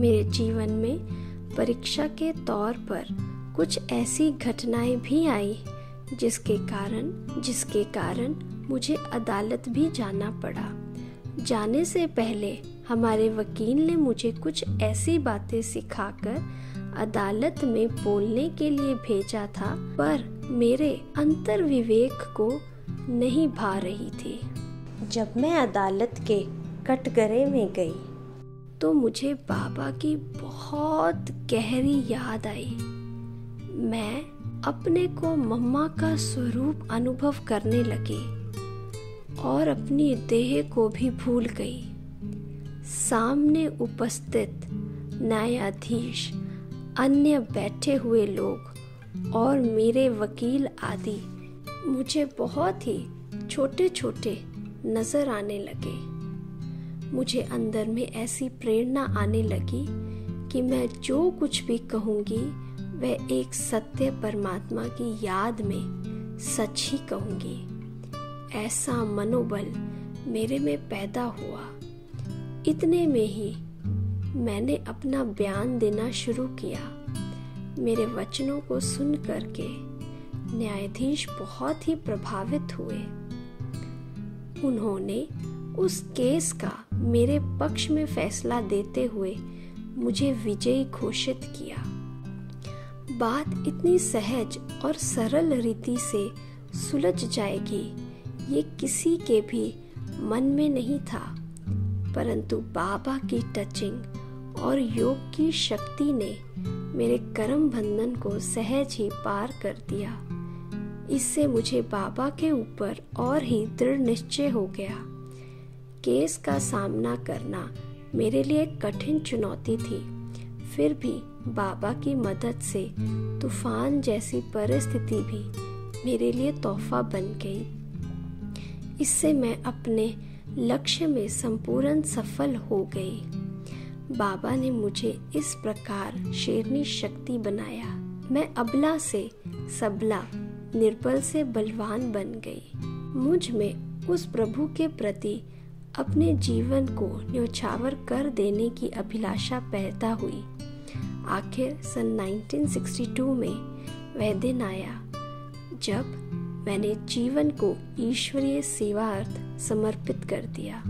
मेरे जीवन में परीक्षा के तौर पर कुछ ऐसी घटनाएं भी आई जिसके कारण मुझे अदालत भी जाना पड़ा। जाने से पहले हमारे वकील ने मुझे कुछ ऐसी बातें सिखाकर अदालत में बोलने के लिए भेजा था, पर मेरे अंतर विवेक को नहीं भा रही थी। जब मैं अदालत के कटघरे में गई तो मुझे बाबा की बहुत गहरी याद आई। मैं अपने को मम्मा का स्वरूप अनुभव करने लगी और अपनी देह को भी भूल गई। सामने उपस्थित न्यायाधीश, अन्य बैठे हुए लोग और मेरे वकील आदि मुझे बहुत ही छोटे छोटे नजर आने लगे। मुझे अंदर में ऐसी प्रेरणा आने लगी कि मैं जो कुछ भी कहूँगी वह एक सत्य परमात्मा की याद में सच ही कहूँगी। ऐसा मनोबल मेरे में पैदा हुआ। इतने में ही मैंने अपना बयान देना शुरू किया। मेरे वचनों को सुन करके न्यायाधीश बहुत ही प्रभावित हुए। उन्होंने उस केस का मेरे पक्ष में फैसला देते हुए मुझे विजयी घोषित किया। बात इतनी सहज और सरल रीति से सुलझ जाएगी ये किसी के भी मन में नहीं था, परंतु बाबा की टचिंग और योग की शक्ति ने मेरे कर्म बंधन को सहज ही पार कर दिया। इससे मुझे बाबा के ऊपर और ही दृढ़ निश्चय हो गया। केस का सामना करना मेरे लिए कठिन चुनौती थी, फिर भी बाबा की मदद से तूफान जैसी परिस्थिति भी मेरे लिए तोहफा बन गई। इससे मैं अपने लक्ष्य में संपूर्ण सफल हो गई। बाबा ने मुझे इस प्रकार शेरनी शक्ति बनाया। मैं अबला से सबला, निर्बल से बलवान बन गई। मुझ में उस प्रभु के प्रति अपने जीवन को न्यौछावर कर देने की अभिलाषा पैदा हुई। आखिर सन 1962 में वह दिन आया जब मैंने जीवन को ईश्वरीय सेवार्थ समर्पित कर दिया।